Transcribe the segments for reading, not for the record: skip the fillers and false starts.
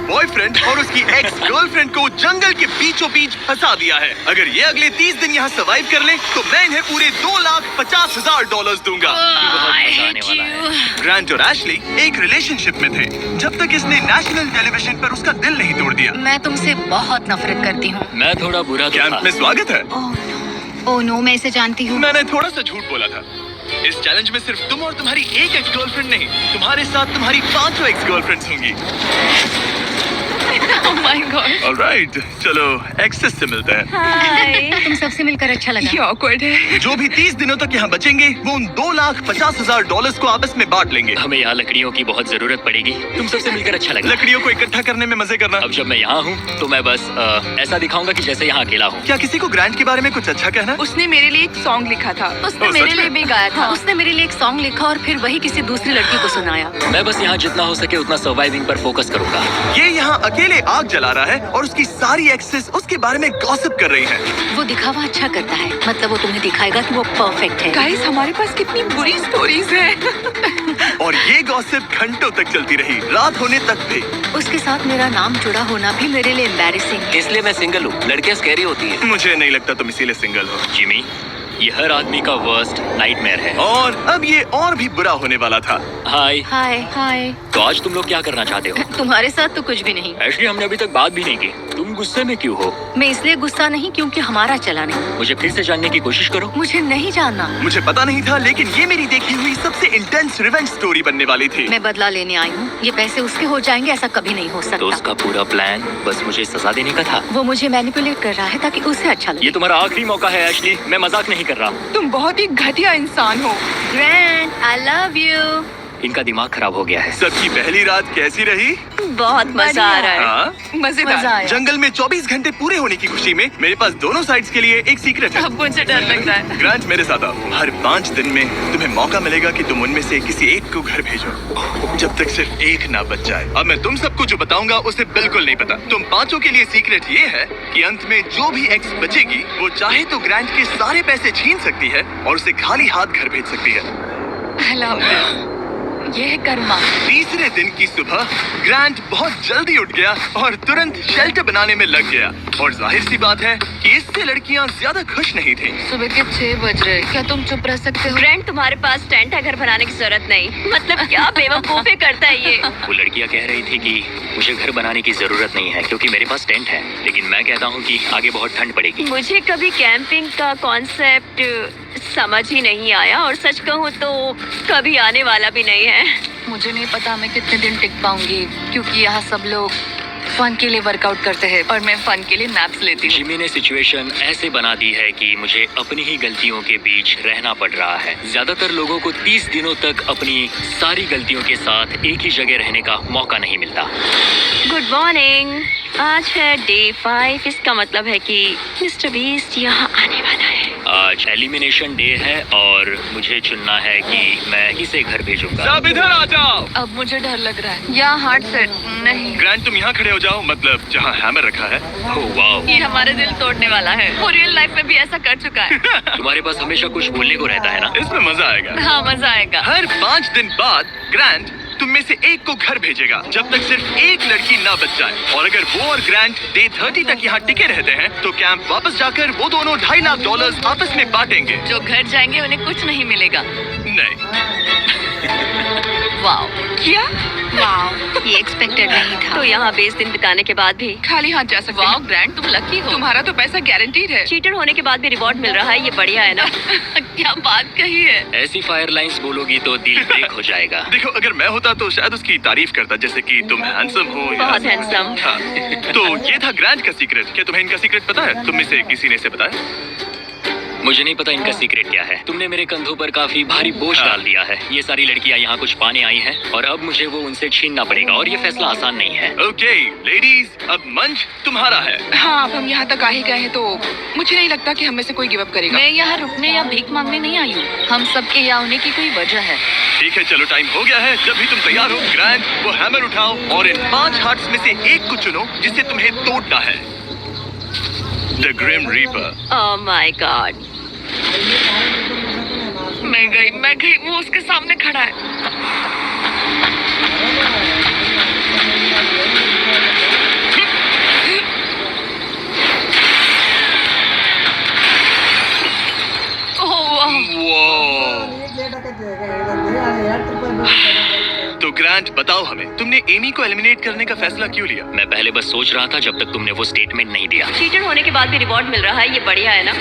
Boyfriend और उसकी ex girlfriend को जंगल के बीचों बीच फंसा दिया है। अगर ये अगले 30 दिन यहाँ सर्वाइव कर ले तो मैं इन्हें पूरे $2,50,000 दूंगा। ग्रांट और एशली एक रिलेशनशिप में थे जब तक इसने नेशनल टेलीविजन पर उसका दिल नहीं तोड़ दिया। मैं तुमसे बहुत नफरत करती हूँ। मैं थोड़ा बुरा तो कैंप था। में स्वागत है। ओह नो, मैं इसे जानती हूँ। मैंने थोड़ा सा झूठ बोला था। इस चैलेंज में सिर्फ तुम और तुम्हारी एक एक्स गर्लफ्रेंड नहीं, तुम्हारे साथ तुम्हारी 5 एक्स गर्लफ्रेंड्स होंगी। Oh my God. ऑलराइट, चलो एक्सेस से मिलते हैं। हाय। तुम सबसे मिलकर अच्छा लगा। ये awkward है। जो भी 30 दिनों तक यहाँ बचेंगे वो उन $2,50,000 को आपस में बांट लेंगे। हमें यहाँ लकड़ियों की बहुत जरूरत पड़ेगी। तुम सबसे मिलकर अच्छा लगा। लकड़ियों को इकट्ठा करने में मजे करना। अब जब मैं यहाँ हूँ तो मैं बस ऐसा दिखाऊंगा कि जैसे यहाँ अकेला हूँ। क्या किसी को ग्रांट के बारे में कुछ अच्छा कहना? उसने मेरे लिए एक सॉन्ग लिखा था। उसने ओह, मेरे सच लिए में? भी गाया था। उसने मेरे लिए एक सॉन्ग लिखा और फिर वही किसी दूसरी लड़की को सुनाया। मैं बस यहाँ जितना हो सके उतना सर्वाइविंग पर फोकस करूंगा। ये यहाँ अकेले आग जला रहा है और उसकी सारी एक्सेस उसके बारे में गॉसिप कर रही हैं। वो दिखावा अच्छा करता है, मतलब वो तुम्हें दिखाएगा कि वो परफेक्ट है। गाइस, हमारे पास कितनी बुरी स्टोरीज हैं। और ये गॉसिप घंटों तक चलती रही, रात होने तक भी। उसके साथ मेरा नाम जुड़ा होना भी मेरे लिए एम्बैरेसिंग है। इसलिए मैं सिंगल हूँ। लड़कियाँ स्कैरी होती हैं। मुझे नहीं लगता तुम इसीलिए सिंगल हो। जिमी, ये हर आदमी का वर्स्ट नाइटमेयर है। और अब ये और भी बुरा होने वाला था। हाय। हाय हाय। तो आज तुम लोग क्या करना चाहते हो? तुम्हारे साथ तो कुछ भी नहीं। एक्चुअली हमने अभी तक बात भी नहीं की। तुम गुस्से में क्यों हो? मैं इसलिए गुस्सा नहीं क्योंकि हमारा चला नहीं। मुझे फिर से जानने की कोशिश करो। मुझे नहीं जानना। मुझे पता नहीं था, लेकिन ये मेरी देखी हुई सबसे इंटेंस रिवेंज स्टोरी बनने वाली थी। मैं बदला लेने आई हूँ। ये पैसे उसके हो जाएंगे ऐसा कभी नहीं हो तो सकता। उसका पूरा प्लान बस मुझे सजा देने का था। वो मुझे मैनिपुलेट कर रहा है ताकि उसे अच्छा लगे। ये तुम्हारा आखिरी मौका है एशली, मैं मजाक नहीं कर रहा। तुम बहुत ही घटिया इंसान हो। Grand, I love you. इनका दिमाग खराब हो गया है। सबकी पहली रात कैसी रही? बहुत मजा आ रहा है। हाँ? मजेदार। मजा आया। जंगल में 24 घंटे पूरे होने की खुशी में मेरे पास दोनों साइड्स के लिए एक सीक्रेट है। अब मुझे डर लग रहा है। ग्रांट, मेरे साथ आओ। हर 5 दिन में तुम्हें मौका मिलेगा कि तुम उनमें से किसी एक को घर भेजो, जब तक सिर्फ एक ना बच जाए। अब मैं तुम सबको जो बताऊंगा उसे बिल्कुल नहीं पता। तुम 5 के लिए सीक्रेट ये है कि अंत में जो भी एक्स बचेगी वो चाहे तो ग्रांट के सारे पैसे छीन सकती है और उसे खाली हाथ घर भेज सकती है। I love this. ये है कर्मा। तीसरे दिन की सुबह ग्रांट बहुत जल्दी उठ गया और तुरंत शेल्टर बनाने में लग गया। और जाहिर सी बात है कि इससे लड़कियां ज्यादा खुश नहीं थीं। सुबह के 6 बज रहे। क्या तुम चुप रह सकते हो? ग्रैंड, तुम्हारे पास टेंट है, घर बनाने की जरूरत नहीं। मतलब क्या बेवकूफी करता है ये। वो लड़कियां कह रही थी कि मुझे घर बनाने की जरूरत नहीं है क्योंकि मेरे पास टेंट है, लेकिन मैं कहता हूँ कि आगे बहुत ठंड पड़ेगी। मुझे कभी कैंपिंग का कॉन्सेप्ट समझ ही नहीं आया और सच कहूँ तो कभी आने वाला भी नहीं है। मुझे नहीं पता मैं कितने दिन टिक पाऊंगी क्योंकि यहाँ सब लोग फन के लिए वर्कआउट करते हैं और मैं फन के लिए नैप्स लेती हूँ। जिमी ने सिचुएशन ऐसे बना दी है कि मुझे अपनी ही गलतियों के बीच रहना पड़ रहा है। ज्यादातर लोगों को 30 दिनों तक अपनी सारी गलतियों के साथ एक ही जगह रहने का मौका नहीं मिलता। Good morning. आज है डे 5। इसका मतलब है कि मिस्टर बीस्ट यहाँ आने वाला है। आज एलिमिनेशन डे है और मुझे चुनना है कि मैं किसे घर भेजूंगा। सब इधर आ जाओ। अब मुझे डर लग रहा है। या हार्ट सेट नहीं। ग्रांट, तुम यहाँ खड़े हो जाओ, मतलब जहाँ हैमर रखा है। ओह वाओ, ये हमारे दिल तोड़ने वाला है। वो रियल लाइफ में भी ऐसा कर चुका है। तुम्हारे पास हमेशा कुछ बोलने को रहता है ना। इसमें मजा आएगा। हाँ, मजा आएगा। हर 5 दिन बाद ग्रांट तुम में से एक को घर भेजेगा जब तक सिर्फ एक लड़की ना बच जाए। और अगर वो और ग्रांट डे 30 तक यहाँ टिके रहते हैं तो कैंप वापस जाकर वो दोनों $2.5 लाख आपस में बांटेंगे। जो घर जाएंगे उन्हें कुछ नहीं मिलेगा। नहीं, वाओ। क्या? वाओ, ये एक्सपेक्टेड नहीं था। तो यहाँ 20 दिन बिताने के बाद भी खाली हाथ जा सकते हैं। ग्रैंड, तुम लकी हो। तुम्हारा तो पैसा गारंटीड है। चीटर होने के बाद भी रिवॉर्ड मिल रहा है, ये बढ़िया है ना। क्या बात कही है। ऐसी फायर लाइंस बोलोगी तो दिल ब्रेक हो जाएगा। देखो, अगर मैं होता तो शायद उसकी तारीफ करता, जैसे कि तुम हैंडसम हो या- बहुत हैंडसम। हाँ, तो ये था ग्रांट का सीक्रेट। क्या तुम्हें इनका सीक्रेट पता है? तुम में से किसी ने इसे बताया? मुझे नहीं पता इनका सीक्रेट क्या है। तुमने मेरे कंधों पर काफी भारी बोझ डाल दिया है। ये सारी लड़कियां यहाँ कुछ पाने आई हैं और अब मुझे वो उनसे छीनना पड़ेगा और ये फैसला आसान नहीं है। ओके लेडीज, अब मंच तुम्हारा है। हाँ, अब हम यहाँ तक आ ही गए हैं तो मुझे नहीं लगता कि हम में से कोई गिव अप करेगा। मैं यहाँ रुकने या भीख मांगने नहीं आई हूँ। हम सबके यहाँ होने की कोई वजह है। ठीक है, चलो टाइम हो गया है। जब भी तुम तैयार हो ग्रांट, वो हैमर उठाओ और इन 5 हार्ट्स में से एक को चुनो जिसे तुम्हें तोड़ना है। The grim reaper. Oh my god. मैं गई, वो उसके सामने खड़ा है। बताओ हमें, तुमने एमी को एलिमिनेट करने का फैसला क्यों लिया? मैं पहले बस सोच रहा था जब तक तुमने वो स्टेटमेंट नहीं दिया। चीटर होने के बाद भी रिवॉर्ड मिल रहा है, ये बढ़िया है ना?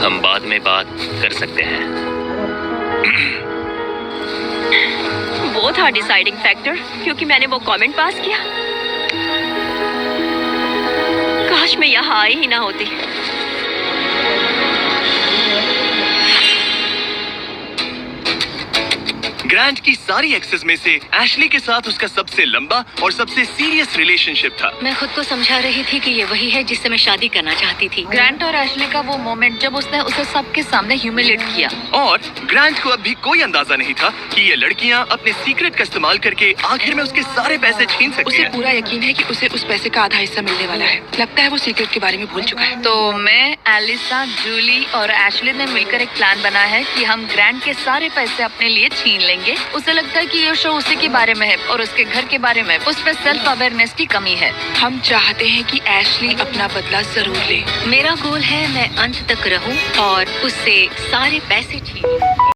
हम बाद में बात कर सकते हैं। वो था डिसाइडिंग फैक्टर, क्योंकि मैंने वो कमेंट पास किया। काश मैं यहाँ आई ही ना होती। ग्रांट की सारी एक्सेस में से एशली के साथ उसका सबसे लंबा और सबसे सीरियस रिलेशनशिप था। मैं खुद को समझा रही थी कि ये वही है जिससे मैं शादी करना चाहती थी। ग्रांट और एशली का वो मोमेंट जब उसने उसे सबके सामने ह्यूमिलेट किया। और ग्रांट को अब भी कोई अंदाजा नहीं था कि ये लड़कियां अपने सीक्रेट का इस्तेमाल करके आखिर में उसके सारे पैसे छीन सकती उसे हैं। पूरा यकीन है कि उसे उस पैसे का आधा हिस्सा मिलने वाला है। लगता है वो सीक्रेट के बारे में भूल चुका है। तो मैं, एलिसा, जूली और एशली ने मिलकर एक प्लान बनाया है कि हम ग्रांट के सारे पैसे अपने लिए छीन लेंगे। उसे लगता है कि ये शो उसी के बारे में है और उसके घर के बारे में। उस पर सेल्फ अवेयरनेस की कमी है। हम चाहते हैं कि एशली अपना बदला जरूर ले। मेरा गोल है मैं अंत तक रहूं और उससे सारे पैसे छीन लूं।